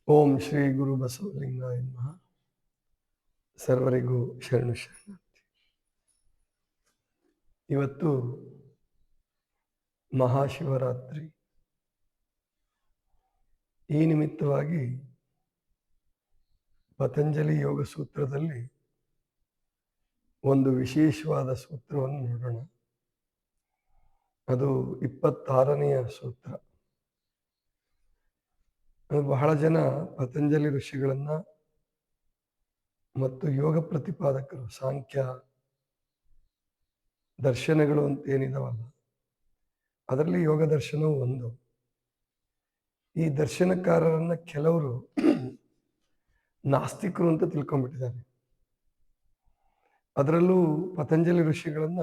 ಓಂ ಶ್ರೀ ಗುರು ಬಸವಲಿಂಗಾಯ ನಮಃ. ಸರ್ವರಿಗೂ ಶರಣು ಶರಣಾರ್ಥಿ. ಇವತ್ತು ಮಹಾಶಿವರಾತ್ರಿ. ಈ ನಿಮಿತ್ತವಾಗಿ ಪತಂಜಲಿ ಯೋಗ ಸೂತ್ರದಲ್ಲಿ ಒಂದು ವಿಶೇಷವಾದ ಸೂತ್ರವನ್ನು ನೋಡೋಣ. ಅದು 26ನೆಯ ಸೂತ್ರ. ಬಹಳ ಜನ ಪತಂಜಲಿ ಋಷಿಗಳನ್ನ ಮತ್ತು ಯೋಗ ಪ್ರತಿಪಾದಕರು, ಸಾಂಖ್ಯ ದರ್ಶನಗಳು ಅಂತ ಏನಿದಾವಲ್ಲ, ಅದರಲ್ಲಿ ಯೋಗ ದರ್ಶನವೂ ಒಂದು. ಈ ದರ್ಶನಕಾರರನ್ನ ಕೆಲವರು ನಾಸ್ತಿಕರು ಅಂತ ತಿಳ್ಕೊಂಡ್ಬಿಟ್ಟಿದ್ದಾರೆ. ಅದರಲ್ಲೂ ಪತಂಜಲಿ ಋಷಿಗಳನ್ನ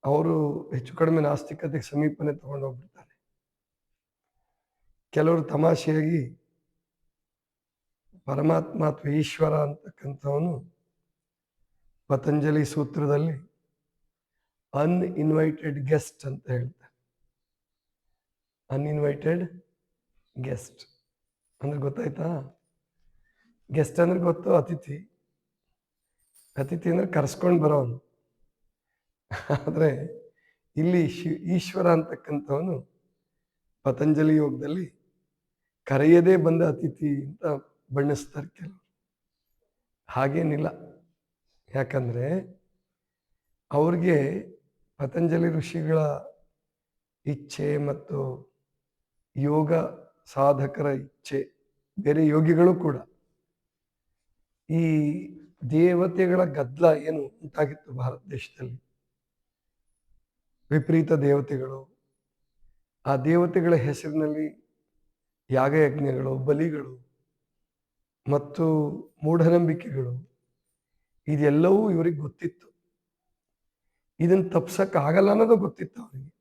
ಅವರು ಹೆಚ್ಚು ಕಡಿಮೆ ನಾಸ್ತಿಕತೆಗೆ ಸಮೀಪನೆ ತಗೊಂಡೋಗ್ಬಿಡ್ತಾರೆ. ಕೆಲವರು ತಮಾಷೆಯಾಗಿ ಪರಮಾತ್ಮ ಅಥವಾ ಈಶ್ವರ ಅಂತಕ್ಕಂಥವನು ಪತಂಜಲಿ ಸೂತ್ರದಲ್ಲಿ ಅನ್ಇನ್ವೈಟೆಡ್ ಗೆಸ್ಟ್ ಅಂತ ಹೇಳ್ತಾರೆ. ಅನ್ಇನ್ವೈಟೆಡ್ ಗೆಸ್ಟ್ ಅಂದ್ರೆ ಗೊತ್ತಾಯ್ತಾ? ಗೆಸ್ಟ್ ಅಂದ್ರೆ ಗೊತ್ತು, ಅತಿಥಿ. ಅತಿಥಿ ಅಂದ್ರೆ ಕರ್ಸ್ಕೊಂಡು ಬರೋನು. ಆದ್ರೆ ಇಲ್ಲಿ ಈಶ್ವರ ಅಂತಕ್ಕಂಥವನು ಪತಂಜಲಿ ಯೋಗದಲ್ಲಿ ಕರೆಯದೇ ಬಂದ ಅತಿಥಿ ಅಂತ ಬಣ್ಣಿಸ್ತಾರೆ ಕೆಲವರು. ಹಾಗೇನಿಲ್ಲ. ಯಾಕಂದ್ರೆ ಅವ್ರಿಗೆ ಪತಂಜಲಿ ಋಷಿಗಳ ಇಚ್ಛೆ ಮತ್ತು ಯೋಗ ಸಾಧಕರ ಇಚ್ಛೆ, ಬೇರೆ ಯೋಗಿಗಳು ಕೂಡ ಈ ದೇವತೆಗಳ ಗದ್ದಲ ಏನು ಉಂಟಾಗಿತ್ತು ಭಾರತ ದೇಶದಲ್ಲಿ, ವಿಪರೀತ ದೇವತೆಗಳು, ಆ ದೇವತೆಗಳ ಹೆಸರಿನಲ್ಲಿ ಯಾಗಯಜ್ಞಗಳು, ಬಲಿಗಳು ಮತ್ತು ಮೂಢನಂಬಿಕೆಗಳು, ಇದೆಲ್ಲವೂ ಇವರಿಗೆ ಗೊತ್ತಿತ್ತು. ಇದನ್ನು ತಪ್ಸಕ್ಕಾಗಲ್ಲ ಅನ್ನೋದು ಗೊತ್ತಿತ್ತು ಅವರಿಗೆ.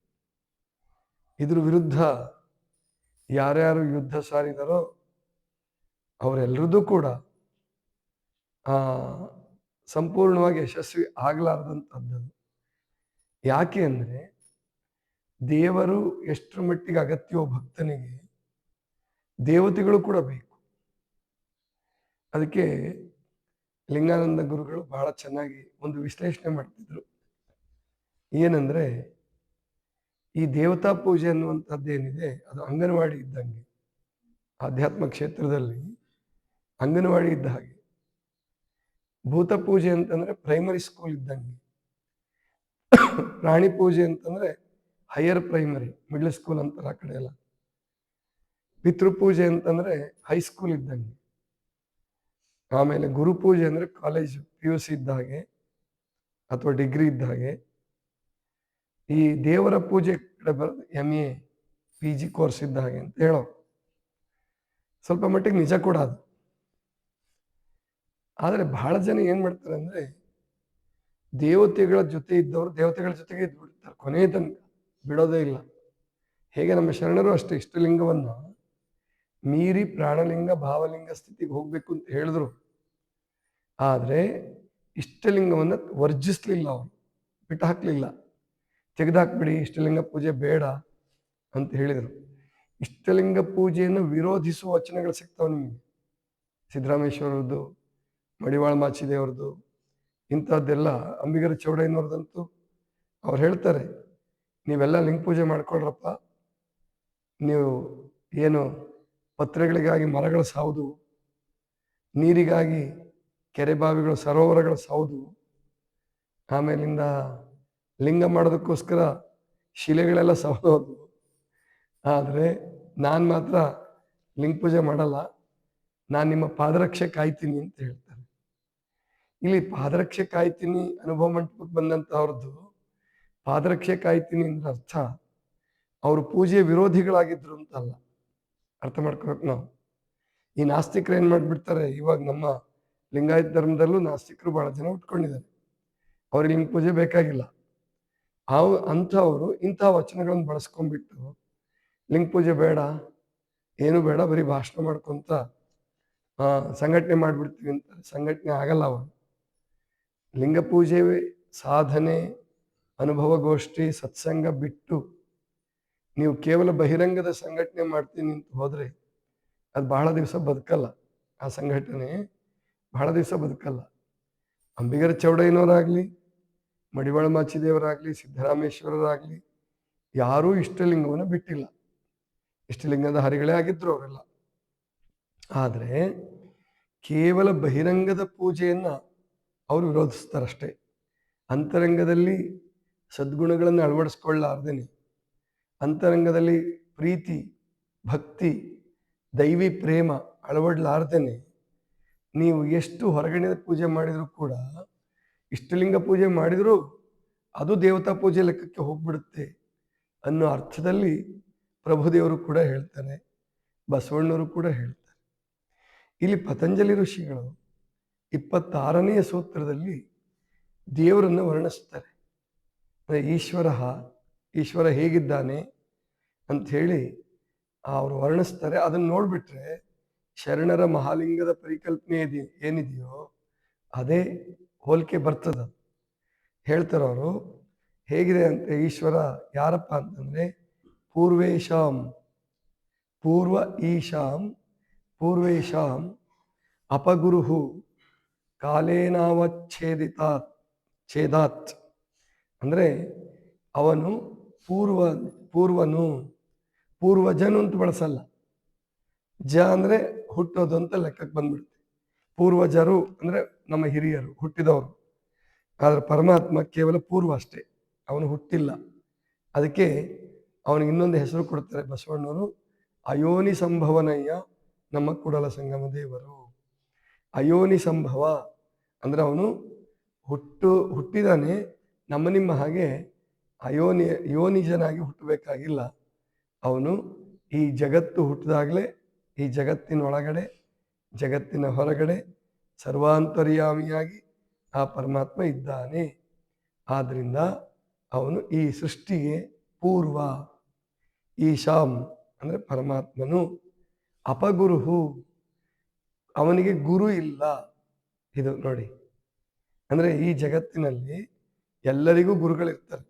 ಇದ್ರ ವಿರುದ್ಧ ಯಾರ್ಯಾರು ಯುದ್ಧ ಸಾರಿದಾರೋ ಅವರೆಲ್ಲರದ್ದು ಕೂಡ ಸಂಪೂರ್ಣವಾಗಿ ಯಶಸ್ವಿ ಆಗ್ಲಾರ್ದಂಥದ್ದು. ಯಾಕೆ ಅಂದರೆ ದೇವರು ಎಷ್ಟರ ಮಟ್ಟಿಗೆ ಅಗತ್ಯವೋ ಭಕ್ತನಿಗೆ, ದೇವತೆಗಳು ಕೂಡ ಬೇಕು. ಅದಕ್ಕೆ ಲಿಂಗಾನಂದ ಗುರುಗಳು ಬಹಳ ಚೆನ್ನಾಗಿ ಒಂದು ವಿಶ್ಲೇಷಣೆ ಮಾಡ್ತಿದ್ರು. ಏನಂದ್ರೆ, ಈ ದೇವತಾ ಪೂಜೆ ಅನ್ನುವಂಥದ್ದೇನಿದೆ ಅದು ಅಂಗನವಾಡಿ ಇದ್ದಂಗೆ. ಆಧ್ಯಾತ್ಮ ಕ್ಷೇತ್ರದಲ್ಲಿ ಅಂಗನವಾಡಿ ಇದ್ದ ಹಾಗೆ. ಭೂತ ಪೂಜೆ ಅಂತಂದ್ರೆ ಪ್ರೈಮರಿ ಸ್ಕೂಲ್ ಇದ್ದಂಗೆ. ಪ್ರಾಣಿ ಪೂಜೆ ಅಂತಂದ್ರೆ ಹೈಯರ್ ಪ್ರೈಮರಿ, ಮಿಡ್ಲ್ ಸ್ಕೂಲ್ ಅಂತಾರೆ ಆ ಕಡೆ ಎಲ್ಲ. ಪಿತೃಪೂಜೆ ಅಂತಂದ್ರೆ ಹೈಸ್ಕೂಲ್ ಇದ್ದಂಗೆ. ಆಮೇಲೆ ಗುರುಪೂಜೆ ಅಂದ್ರೆ ಕಾಲೇಜ್ PUC ಇದ್ದ ಹಾಗೆ ಅಥವಾ ಡಿಗ್ರಿ ಇದ್ದ ಹಾಗೆ. ಈ ದೇವರ ಪೂಜೆ ಕಡೆ ಬರೋದು MA PG ಕೋರ್ಸ್ ಇದ್ದ ಹಾಗೆ ಅಂತ ಹೇಳೋ. ಸ್ವಲ್ಪ ಮಟ್ಟಿಗೆ ನಿಜ ಕೂಡ ಅದು. ಆದರೆ ಬಹಳ ಜನ ಏನ್ ಮಾಡ್ತಾರೆ ಅಂದ್ರೆ, ದೇವತೆಗಳ ಜೊತೆ ಇದ್ದವರು ದೇವತೆಗಳ ಜೊತೆಗೆ ಇದ್ಬಿಡ್ತಾರೆ, ಕೊನೆಯ ತನಕ ಬಿಡೋದೇ ಇಲ್ಲ. ಹೇಗೆ ನಮ್ಮ ಶರಣರು ಅಷ್ಟೇ ಇಷ್ಟಲಿಂಗವನ್ನ ಮೀರಿ ಪ್ರಾಣಲಿಂಗ ಭಾವಲಿಂಗ ಸ್ಥಿತಿಗೆ ಹೋಗ್ಬೇಕು ಅಂತ ಹೇಳಿದ್ರು. ಆದ್ರೆ ಇಷ್ಟಲಿಂಗವನ್ನ ವರ್ಜಿಸ್ಲಿಲ್ಲ, ಅವರು ಬಿಟ್ಟು ಹಾಕ್ಲಿಲ್ಲ. ತೆಗೆದುಹಾಕ್ಬಿಡಿ, ಇಷ್ಟಲಿಂಗ ಪೂಜೆ ಬೇಡ ಅಂತ ಹೇಳಿದರು. ಇಷ್ಟಲಿಂಗ ಪೂಜೆಯನ್ನು ವಿರೋಧಿಸುವ ವಚನಗಳು ಸಿಗ್ತಾವೆ ನಿಮಗೆ. ಸಿದ್ದರಾಮೇಶ್ವರದ್ದು, ಮಡಿವಾಳ ಮಾಚಿದೇವ್ರದ್ದು, ಇಂಥದ್ದೆಲ್ಲ. ಅಂಬಿಗರ ಚೌಡಯ್ಯನವ್ರದಂತೂ ಅವ್ರು ಹೇಳ್ತಾರೆ, ನೀವೆಲ್ಲ ಲಿಂಗ ಪೂಜೆ ಮಾಡ್ಕೊಳ್ರಪ್ಪ, ನೀವು ಏನು ಪತ್ರೆಗಳಿಗಾಗಿ ಮರಗಳು ಸಾವುದು, ನೀರಿಗಾಗಿ ಕೆರೆ ಬಾವಿಗಳು ಸರೋವರಗಳು ಸಾವುದು, ಆಮೇಲಿಂದ ಲಿಂಗ ಮಾಡೋದಕ್ಕೋಸ್ಕರ ಶಿಲೆಗಳೆಲ್ಲ ಸವೋದು. ಆದರೆ ನಾನು ಮಾತ್ರ ಲಿಂಗ ಪೂಜೆ ಮಾಡಲ್ಲ, ನಾನು ನಿಮ್ಮ ಪಾದರಕ್ಷೆ ಕಾಯ್ತೀನಿ ಅಂತ ಹೇಳ್ತಾರೆ. ಇಲ್ಲಿ ಪಾದರಕ್ಷೆ ಕಾಯ್ತೀನಿ ಅನುಭವ ಮಂಟಪಕ್ಕೆ ಬಂದಂಥವ್ರದ್ದು ಪಾದರಕ್ಷೆ ಕಾಯ್ತೀನಿ ಅಂದ್ರೆ ಅರ್ಥ ಅವರು ಪೂಜೆಯ ವಿರೋಧಿಗಳಾಗಿದ್ರು ಅಂತಲ್ಲ. ಅರ್ಥ ಮಾಡ್ಕೋಬೇಕು ನಾವು. ಈ ನಾಸ್ತಿಕರು ಏನ್ ಮಾಡ್ಬಿಡ್ತಾರೆ, ಇವಾಗ ನಮ್ಮ ಲಿಂಗಾಯತ ಧರ್ಮದಲ್ಲೂ ನಾಸ್ತಿಕರು ಬಹಳ ಜನ ಉಟ್ಕೊಂಡಿದ್ದಾರೆ. ಅವ್ರಿಗೆ ಲಿಂಗ ಪೂಜೆ ಬೇಕಾಗಿಲ್ಲ. ಅಂಥವ್ರು ಇಂಥ ವಚನಗಳನ್ನು ಬಳಸ್ಕೊಂಡ್ಬಿಟ್ಟು ಲಿಂಗ ಪೂಜೆ ಬೇಡ, ಏನು ಬೇಡ, ಬರೀ ಭಾಷಣ ಮಾಡ್ಕೊಂತ ಸಂಘಟನೆ ಮಾಡ್ಬಿಡ್ತೀವಿ ಅಂತಾರೆ. ಸಂಘಟನೆ ಆಗಲ್ಲ ಅವ. ಲಿಂಗ ಪೂಜೆ ಸಾಧನೆ, ಅನುಭವಗೋಷ್ಠಿ, ಸತ್ಸಂಗ ಬಿಟ್ಟು ನೀವು ಕೇವಲ ಬಹಿರಂಗದ ಸಂಘಟನೆ ಮಾಡ್ತೀನಿ ಅಂತ ಹೋದ್ರೆ ಅದು ಬಹಳ ದಿವಸ ಬದುಕಲ್ಲ. ಆ ಸಂಘಟನೆ ಬಹಳ ದಿವಸ ಬದುಕಲ್ಲ. ಅಂಬಿಗರ ಚೌಡಯ್ಯನವರಾಗಲಿ, ಮಡಿವಾಳ ಮಾಚಿದೇವರಾಗಲಿ, ಸಿದ್ದರಾಮೇಶ್ವರರಾಗಲಿ ಯಾರೂ ಇಷ್ಟಲಿಂಗವನ್ನು ಬಿಟ್ಟಿಲ್ಲ. ಇಷ್ಟಲಿಂಗದ ಹರಿಗಳೇ ಆಗಿದ್ರು ಅವರೆಲ್ಲ. ಆದರೆ ಕೇವಲ ಬಹಿರಂಗದ ಪೂಜೆಯನ್ನು ಅವರು ವಿರೋಧಿಸ್ತಾರಷ್ಟೇ. ಅಂತರಂಗದಲ್ಲಿ ಸದ್ಗುಣಗಳನ್ನು ಅಳವಡಿಸ್ಕೊಳ್ಳಾರ್ದೇನೆ, ಅಂತರಂಗದಲ್ಲಿ ಪ್ರೀತಿ, ಭಕ್ತಿ, ದೈವಿ ಪ್ರೇಮ ಅಳವಡಲಾರ್ದೇನೆ ನೀವು ಎಷ್ಟು ಹೊರಗಡೆ ಪೂಜೆ ಮಾಡಿದರೂ ಕೂಡ, ಇಷ್ಟಲಿಂಗ ಪೂಜೆ ಮಾಡಿದರೂ ಅದು ದೇವತಾ ಪೂಜೆ ಲೆಕ್ಕಕ್ಕೆ ಹೋಗ್ಬಿಡುತ್ತೆ ಅನ್ನೋ ಅರ್ಥದಲ್ಲಿ ಪ್ರಭುದೇವರು ಕೂಡ ಹೇಳ್ತಾರೆ, ಬಸವಣ್ಣವರು ಕೂಡ ಹೇಳ್ತಾರೆ. ಇಲ್ಲಿ ಪತಂಜಲಿ ಋಷಿಗಳು 26ನೆಯ ಸೂತ್ರದಲ್ಲಿ ದೇವರನ್ನು ವರ್ಣಿಸ್ತಾರೆ. ಅಂದರೆ ಈಶ್ವರ ಹೇಗಿದ್ದಾನೆ ಅಂಥೇಳಿ ಅವರು ವರ್ಣಿಸ್ತಾರೆ. ಅದನ್ನು ನೋಡಿಬಿಟ್ರೆ ಶರಣರ ಮಹಾಲಿಂಗದ ಪರಿಕಲ್ಪನೆ ಏನಿದೆಯೋ ಅದೇ ಹೋಲಿಕೆ ಬರ್ತದ. ಹೇಳ್ತಾರೆ ಅವರು, ಹೇಗಿದೆ ಅಂತ ಈಶ್ವರ ಯಾರಪ್ಪ ಅಂತಂದರೆ ಪೂರ್ವೇಶಾಂ ಅಪಗುರುಹು ಛೇದಾತ್. ಅಂದರೆ ಅವನು ಪೂರ್ವಜನು ಅಂತ ಬಳಸಲ್ಲ. ಅಂದರೆ ಹುಟ್ಟೋದು ಅಂತ ಲೆಕ್ಕಕ್ಕೆ ಬಂದ್ಬಿಡುತ್ತೆ. ಪೂರ್ವಜರು ಅಂದರೆ ನಮ್ಮ ಹಿರಿಯರು, ಹುಟ್ಟಿದವರು. ಆದರೆ ಪರಮಾತ್ಮ ಕೇವಲ ಪೂರ್ವ ಅಷ್ಟೇ, ಅವನು ಹುಟ್ಟಿಲ್ಲ. ಅದಕ್ಕೆ ಅವನಿಗೆ ಇನ್ನೊಂದು ಹೆಸರು ಕೊಡ್ತಾರೆ ಬಸವಣ್ಣವರು, ಅಯೋನಿ ಸಂಭವನಯ್ಯ ನಮ್ಮ ಕೂಡಲ ಸಂಗಮ ದೇವರು. ಅಯೋನಿ ಸಂಭವ ಅಂದರೆ ಅವನು ಹುಟ್ಟಿದಾನೆ, ನಿಮ್ಮ ಹಾಗೆ ಯೋನಿಜನಾಗಿ ಹುಟ್ಟಬೇಕಾಗಿಲ್ಲ. ಅವನು ಈ ಜಗತ್ತು ಹುಟ್ಟಿದಾಗಲೇ ಈ ಜಗತ್ತಿನೊಳಗಡೆ, ಜಗತ್ತಿನ ಹೊರಗಡೆ ಸರ್ವಾಂತರ್ಯಾಮಿಯಾಗಿ ಆ ಪರಮಾತ್ಮ ಇದ್ದಾನೆ. ಆದ್ದರಿಂದ ಅವನು ಈ ಸೃಷ್ಟಿಗೆ ಪೂರ್ವ. ಈಶಾಂ ಅಂದರೆ ಪರಮಾತ್ಮನು, ಅಪಗುರುಹು ಅವನಿಗೆ ಗುರು ಇಲ್ಲ. ಇದು ನೋಡಿ, ಅಂದರೆ ಈ ಜಗತ್ತಿನಲ್ಲಿ ಎಲ್ಲರಿಗೂ ಗುರುಗಳಿರ್ತಾರೆ.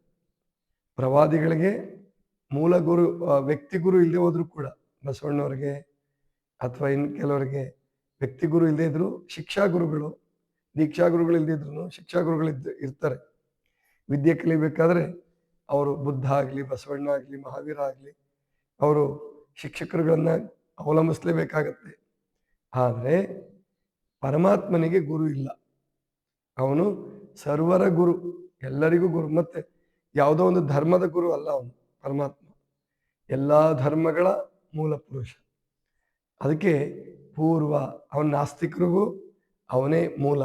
ಪ್ರವಾದಿಗಳಿಗೆ ಮೂಲ ಗುರು, ವ್ಯಕ್ತಿ ಗುರು ಇಲ್ಲದೆ ಹೋದ್ರು ಕೂಡ, ಬಸವಣ್ಣವ್ರಿಗೆ ಅಥವಾ ಇನ್ನು ಕೆಲವರಿಗೆ ವ್ಯಕ್ತಿ ಗುರು ಇಲ್ಲದೆ ಇದ್ರು ಶಿಕ್ಷಾ ಗುರುಗಳು, ದೀಕ್ಷಾ ಗುರುಗಳು ಇಲ್ಲದಿದ್ರು ಶಿಕ್ಷಾ ಗುರುಗಳು ಇರ್ತಾರೆ. ವಿದ್ಯೆ ಕಲಿಬೇಕಾದ್ರೆ ಅವರು ಬುದ್ಧ ಆಗಲಿ, ಬಸವಣ್ಣ ಆಗಲಿ, ಮಹಾವೀರ ಆಗಲಿ ಅವರು ಶಿಕ್ಷಕರುಗಳನ್ನು ಅವಲಂಬಿಸಲೇಬೇಕಾಗತ್ತೆ. ಆದರೆ ಪರಮಾತ್ಮನಿಗೆ ಗುರು ಇಲ್ಲ. ಅವನು ಸರ್ವರ ಗುರು, ಎಲ್ಲರಿಗೂ ಗುರು. ಮತ್ತೆ ಯಾವುದೋ ಒಂದು ಧರ್ಮದ ಗುರು ಅಲ್ಲ ಅವನು. ಪರಮಾತ್ಮ ಎಲ್ಲ ಧರ್ಮಗಳ ಮೂಲ ಪುರುಷ. ಅದಕ್ಕೆ ಪೂರ್ವ. ಅವನ ನಾಸ್ತಿಕರಿಗೂ ಅವನೇ ಮೂಲ,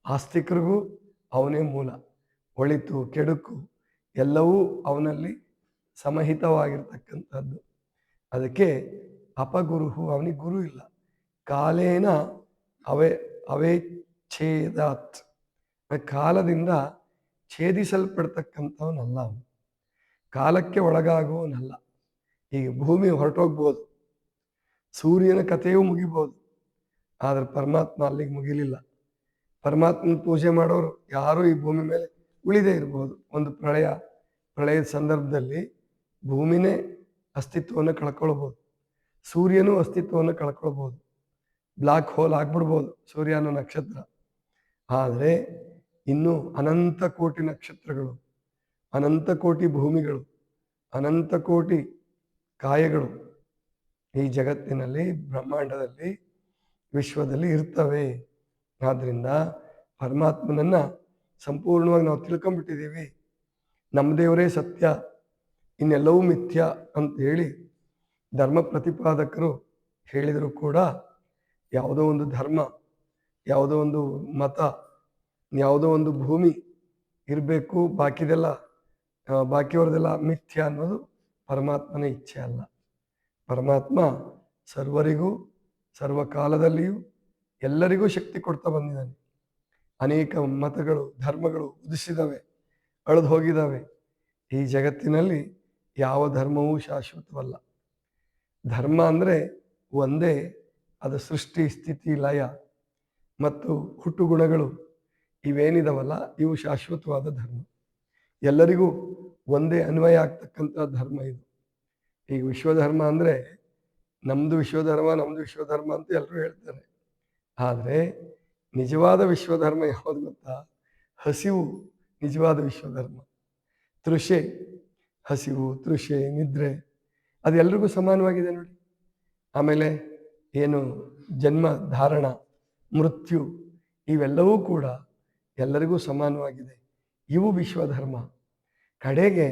ಆಸ್ತಿಕರಿಗೂ ಅವನೇ ಮೂಲ. ಒಳಿತು ಕೆಡುಕು ಎಲ್ಲವೂ ಅವನಲ್ಲಿ ಸಮಹಿತವಾಗಿರ್ತಕ್ಕಂಥದ್ದು. ಅದಕ್ಕೆ ಅಪಗುರುಹು, ಅವನಿಗೆ ಗುರು ಇಲ್ಲ. ಕಾಲೇನ ಅವೇಚ್ಛೇದಾತ್, ಕಾಲದಿಂದ ಛೇದಿಸಲ್ಪಡ್ತಕ್ಕಂಥವನಲ್ಲ ಅವನು, ಕಾಲಕ್ಕೆ ಒಳಗಾಗುವವನಲ್ಲ. ಈಗ ಭೂಮಿ ಹೊರಟೋಗ್ಬೋದು, ಸೂರ್ಯನ ಕಥೆಯೂ ಮುಗಿಬೋದು, ಆದರೆ ಪರಮಾತ್ಮ ಅಲ್ಲಿಗೆ ಮುಗಿಲಿಲ್ಲ. ಪರಮಾತ್ಮನ ಪೂಜೆ ಮಾಡೋರು ಯಾರೂ ಈ ಭೂಮಿ ಮೇಲೆ ಉಳಿದೇ ಇರ್ಬೋದು. ಒಂದು ಪ್ರಳಯದ ಸಂದರ್ಭದಲ್ಲಿ ಭೂಮಿನೇ ಅಸ್ತಿತ್ವವನ್ನು ಕಳ್ಕೊಳ್ಬೋದು, ಸೂರ್ಯನೂ ಅಸ್ತಿತ್ವವನ್ನು ಕಳ್ಕೊಳ್ಬೋದು, ಬ್ಲ್ಯಾಕ್ ಹೋಲ್ ಆಗ್ಬಿಡ್ಬೋದು ಸೂರ್ಯ ಅನ್ನೋ ನಕ್ಷತ್ರ. ಆದರೆ ಇನ್ನೂ ಅನಂತ ಕೋಟಿ ನಕ್ಷತ್ರಗಳು, ಅನಂತ ಕೋಟಿ ಭೂಮಿಗಳು, ಅನಂತ ಕೋಟಿ ಕಾಯಗಳು ಈ ಜಗತ್ತಿನಲ್ಲಿ, ಬ್ರಹ್ಮಾಂಡದಲ್ಲಿ, ವಿಶ್ವದಲ್ಲಿ ಇರ್ತವೆ. ಆದ್ದರಿಂದ ಪರಮಾತ್ಮನನ್ನು ಸಂಪೂರ್ಣವಾಗಿ ನಾವು ತಿಳ್ಕೊಂಬಿಟ್ಟಿದ್ದೀವಿ. ನಮ್ಮ ದೇವರೇ ಸತ್ಯ, ಇನ್ನೆಲ್ಲವೂ ಮಿಥ್ಯ ಅಂತ ಹೇಳಿ ಧರ್ಮ ಪ್ರತಿಪಾದಕರು ಹೇಳಿದರೂ ಕೂಡ, ಯಾವುದೋ ಒಂದು ಧರ್ಮ, ಯಾವುದೋ ಒಂದು ಮತ, ಯಾವುದೋ ಒಂದು ಭೂಮಿ ಇರಬೇಕು, ಬಾಕಿಯವ್ರದೆಲ್ಲ ಮಿಥ್ಯ ಅನ್ನೋದು ಪರಮಾತ್ಮನ ಇಚ್ಛೆ ಅಲ್ಲ. ಪರಮಾತ್ಮ ಸರ್ವರಿಗೂ ಸರ್ವಕಾಲದಲ್ಲಿಯೂ ಎಲ್ಲರಿಗೂ ಶಕ್ತಿ ಕೊಡ್ತಾ ಬಂದಿದ್ದಾನೆ. ಅನೇಕ ಮತಗಳು, ಧರ್ಮಗಳು ಉದಿಸಿದವೆ, ಅಳೆದು ಹೋಗಿದ್ದಾವೆ. ಈ ಜಗತ್ತಿನಲ್ಲಿ ಯಾವ ಧರ್ಮವೂ ಶಾಶ್ವತವಲ್ಲ. ಧರ್ಮ ಅಂದರೆ ಒಂದೇ, ಅದು ಸೃಷ್ಟಿ, ಸ್ಥಿತಿ, ಲಯ ಮತ್ತು ಹುಟ್ಟುಗುಣಗಳು ಇವೇನಿದಾವಲ್ಲ, ಇವು ಶಾಶ್ವತವಾದ ಧರ್ಮ. ಎಲ್ಲರಿಗೂ ಒಂದೇ ಅನ್ವಯ ಆಗ್ತಕ್ಕಂಥ ಧರ್ಮ ಇದು. ಈಗ ವಿಶ್ವಧರ್ಮ ಅಂದರೆ ನಮ್ಮದು ವಿಶ್ವಧರ್ಮ ನಮ್ಮದು ವಿಶ್ವಧರ್ಮ ಅಂತ ಎಲ್ಲರೂ ಹೇಳ್ತಾರೆ. ಆದರೆ ನಿಜವಾದ ವಿಶ್ವಧರ್ಮ ಯಾವುದು ಗೊತ್ತಾ? ಹಸಿವು ನಿಜವಾದ ವಿಶ್ವಧರ್ಮ. ತೃಷೆ, ಹಸಿವು, ತೃಷೆ, ನಿದ್ರೆ ಅದೆಲ್ರಿಗೂ ಸಮಾನವಾಗಿದೆ ನೋಡಿ. ಆಮೇಲೆ ಏನು ಜನ್ಮ, ಧಾರಣ, ಮೃತ್ಯು ಇವೆಲ್ಲವೂ ಕೂಡ ಎಲ್ಲರಿಗೂ ಸಮಾನವಾಗಿದೆ. ಇವು ವಿಶ್ವಧರ್ಮ. ಕಡೆಗೆ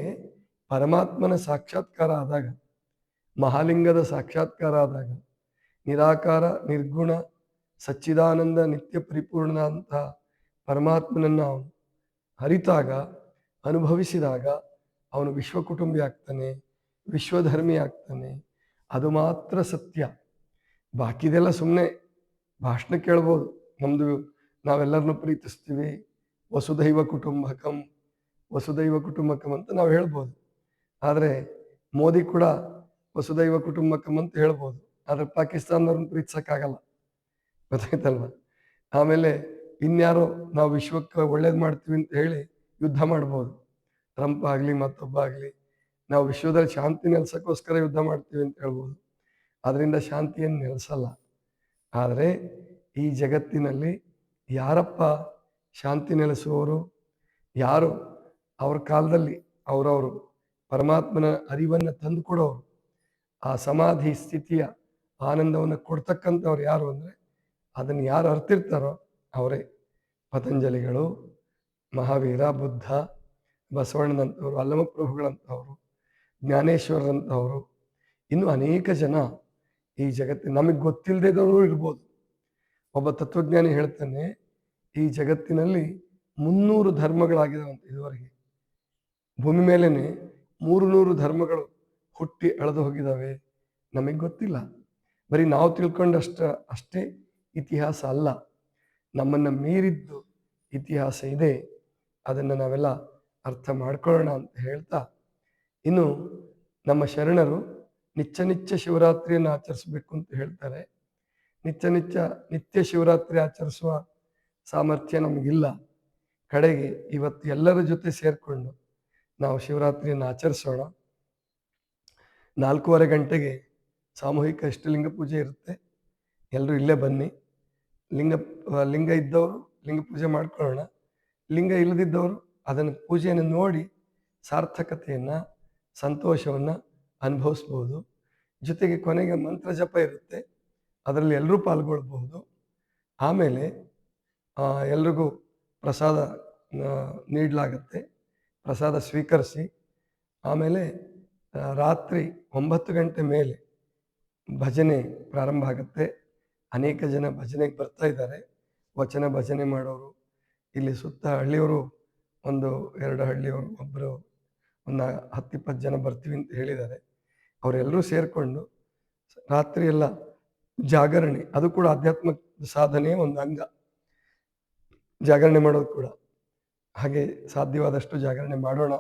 ಪರಮಾತ್ಮನ ಸಾಕ್ಷಾತ್ಕಾರ ಆದಾಗ, ಮಹಾಲಿಂಗದ ಸಾಕ್ಷಾತ್ಕಾರ ಆದಾಗ, ನಿರಾಕಾರ ನಿರ್ಗುಣ ಸಚ್ಚಿದಾನಂದ ನಿತ್ಯ ಪರಿಪೂರ್ಣ ಅಂತ ಪರಮಾತ್ಮನನ್ನು ಅವನು ಅರಿತಾಗ, ಅನುಭವಿಸಿದಾಗ ಅವನು ವಿಶ್ವಕುಟುಂಬಿ ಆಗ್ತಾನೆ, ವಿಶ್ವಧರ್ಮಿ ಆಗ್ತಾನೆ. ಅದು ಮಾತ್ರ ಸತ್ಯ. ಬಾಕಿದೆಲ್ಲ ಸುಮ್ಮನೆ ಭಾಷಣ ಕೇಳ್ಬೋದು. ನಮ್ಮದು ನಾವೆಲ್ಲರನ್ನೂ ಪ್ರೀತಿಸ್ತೀವಿ, ವಸುದೈವ ಕುಟುಂಬಕಂ ವಸುದೈವ ಕುಟುಂಬಕಂ ಅಂತ ನಾವು ಹೇಳ್ಬೋದು. ಆದರೆ ಮೋದಿ ಕೂಡ ವಸುದೈವ ಕುಟುಂಬಕಂ ಅಂತ ಹೇಳ್ಬೋದು. ಆದರೆ ಪಾಕಿಸ್ತಾನದವ್ರನ್ನ ಪ್ರೀತಿಸೋಕ್ಕಾಗಲ್ಲ, ಗೊತ್ತಾಯ್ತಲ್ವ? ಆಮೇಲೆ ಇನ್ಯಾರೋ ನಾವು ವಿಶ್ವಕ್ಕೆ ಒಳ್ಳೇದು ಮಾಡ್ತೀವಿ ಅಂತ ಹೇಳಿ ಯುದ್ಧ ಮಾಡ್ಬೋದು. ಟ್ರಂಪ್ ಆಗಲಿ ಮತ್ತೊಬ್ಬ ಆಗಲಿ, ನಾವು ವಿಶ್ವದಲ್ಲಿ ಶಾಂತಿ ನೆಲೆಸೋಕ್ಕೋಸ್ಕರ ಯುದ್ಧ ಮಾಡ್ತೀವಿ ಅಂತ ಹೇಳ್ಬೋದು. ಅದರಿಂದ ಶಾಂತಿಯನ್ನು ನೆಲೆಸಲ್ಲ. ಆದರೆ ಈ ಜಗತ್ತಿನಲ್ಲಿ ಯಾರಪ್ಪ ಶಾಂತಿ ನೆಲೆಸುವವರು, ಯಾರು ಅವ್ರ ಕಾಲದಲ್ಲಿ ಅವರವರು ಪರಮಾತ್ಮನ ಅರಿವನ್ನು ತಂದುಕೊಡೋರು, ಆ ಸಮಾಧಿ ಸ್ಥಿತಿಯ ಆನಂದವನ್ನು ಕೊಡ್ತಕ್ಕಂಥವ್ರು ಯಾರು ಅಂದರೆ, ಅದನ್ನು ಯಾರು ಅರ್ತಿರ್ತಾರೋ ಅವರೇ ಪತಂಜಲಿಗಳು, ಮಹಾವೀರ, ಬುದ್ಧ, ಬಸವಣ್ಣನಂಥವ್ರು, ಅಲ್ಲಮಪ್ರಭುಗಳಂಥವರು, ಜ್ಞಾನೇಶ್ವರರಂಥವರು, ಇನ್ನೂ ಅನೇಕ ಜನ ಈ ಜಗತ್ತಿನ ನಮಗೆ ಗೊತ್ತಿಲ್ಲದವರು ಇರ್ಬೋದು. ಒಬ್ಬ ತತ್ವಜ್ಞಾನಿ ಹೇಳ್ತಾನೆ, ಈ ಜಗತ್ತಿನಲ್ಲಿ 300 ಧರ್ಮಗಳಾಗಿದಾವಂತೆ ಇದುವರೆಗೆ. ಭೂಮಿ ಮೇಲೇ 300 ಧರ್ಮಗಳು ಹುಟ್ಟಿ ಅಳೆದು ಹೋಗಿದ್ದಾವೆ. ನಮಗೆ ಗೊತ್ತಿಲ್ಲ. ಬರೀ ನಾವು ಅಷ್ಟೇ ಇತಿಹಾಸ ಅಲ್ಲ, ನಮ್ಮನ್ನು ಮೀರಿದ್ದು ಇತಿಹಾಸ ಇದೆ. ಅದನ್ನು ನಾವೆಲ್ಲ ಅರ್ಥ ಮಾಡ್ಕೊಳ್ಳೋಣ ಅಂತ ಹೇಳ್ತಾ, ಇನ್ನು ನಮ್ಮ ಶರಣರು ನಿತ್ಯ ಶಿವರಾತ್ರಿಯನ್ನು ಆಚರಿಸಬೇಕು ಅಂತ ಹೇಳ್ತಾರೆ. ನಿತ್ಯ ಶಿವರಾತ್ರಿ ಆಚರಿಸುವ ಸಾಮರ್ಥ್ಯ ನಮಗಿಲ್ಲ. ಕಡೆಗೆ ಇವತ್ತು ಎಲ್ಲರ ಜೊತೆ ಸೇರಿಕೊಂಡು ನಾವು ಶಿವರಾತ್ರಿಯನ್ನು ಆಚರಿಸೋಣ. 4:15 ಗಂಟೆಗೆ ಸಾಮೂಹಿಕ ಇಷ್ಟಲಿಂಗ ಪೂಜೆ ಇರುತ್ತೆ. ಎಲ್ಲರೂ ಇಲ್ಲೇ ಬನ್ನಿ. ಲಿಂಗ ಇದ್ದವರು ಲಿಂಗ ಪೂಜೆ ಮಾಡ್ಕೊಳ್ಳೋಣ. ಲಿಂಗ ಇಲ್ಲದಿದ್ದವರು ಅದನ್ನು ಪೂಜೆಯನ್ನು ನೋಡಿ ಸಾರ್ಥಕತೆಯನ್ನು, ಸಂತೋಷವನ್ನು ಅನುಭವಿಸ್ಬೋದು. ಜೊತೆಗೆ ಕೊನೆಗೆ ಮಂತ್ರ ಜಪ ಇರುತ್ತೆ, ಅದರಲ್ಲಿ ಎಲ್ಲರೂ ಪಾಲ್ಗೊಳ್ಬಹುದು. ಆಮೇಲೆ ಎಲ್ರಿಗೂ ಪ್ರಸಾದ ನೀಡಲಾಗತ್ತೆ. ಪ್ರಸಾದ ಸ್ವೀಕರಿಸಿ ಆಮೇಲೆ ರಾತ್ರಿ 9 ಗಂಟೆ ಮೇಲೆ ಭಜನೆ ಪ್ರಾರಂಭ ಆಗುತ್ತೆ. ಅನೇಕ ಜನ ಭಜನೆಗೆ ಬರ್ತಾ ಇದ್ದಾರೆ. ವಚನ ಭಜನೆ ಮಾಡೋರು, ಇಲ್ಲಿ ಸುತ್ತ ಹಳ್ಳಿಯವರು 1-2 ಹಳ್ಳಿಯವರು, ಒಬ್ಬರು 10-20 ಜನ ಬರ್ತೀವಿ ಅಂತ ಹೇಳಿದ್ದಾರೆ. ಅವರೆಲ್ಲರೂ ಸೇರಿಕೊಂಡು ರಾತ್ರಿ ಎಲ್ಲ ಜಾಗರಣೆ, ಅದು ಕೂಡ ಆಧ್ಯಾತ್ಮಿಕ ಸಾಧನೆಯ ಒಂದು ಅಂಗ, ಜಾಗರಣೆ ಮಾಡೋದು ಕೂಡ. ಹಾಗೆ ಸಾಧ್ಯವಾದಷ್ಟು ಜಾಗರಣೆ ಮಾಡೋಣ.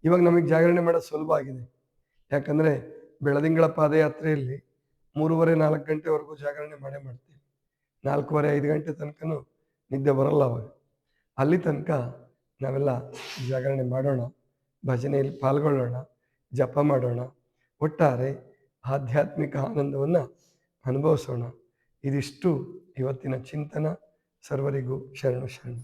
ಇವಾಗ ನಮಗೆ ಜಾಗರಣೆ ಮಾಡೋದು ಸುಲಭ ಆಗಿದೆ. ಯಾಕಂದರೆ ಬೆಳದಿಂಗಳ ಪಾದಯಾತ್ರೆಯಲ್ಲಿ 3:30-4 ಗಂಟೆವರೆಗೂ ಜಾಗರಣೆ ಮಾಡ್ತೀವಿ. 4:15-5 ಗಂಟೆ ತನಕನೂ ನಿದ್ದೆ ಬರಲ್ಲ ಅವಾಗ. ಅಲ್ಲಿ ತನಕ ನಾವೆಲ್ಲ ಜಾಗರಣೆ ಮಾಡೋಣ, ಭಜನೆಯಲ್ಲಿ ಪಾಲ್ಗೊಳ್ಳೋಣ, ಜಪ ಮಾಡೋಣ. ಒಟ್ಟಾರೆ ಆಧ್ಯಾತ್ಮಿಕ ಆನಂದವನ್ನು ಅನುಭವಿಸೋಣ. ಇದಿಷ್ಟು ಇವತ್ತಿನ ಚಿಂತನ. ಸರ್ವರಿಗೂ ಶರಣು ಶರಣು.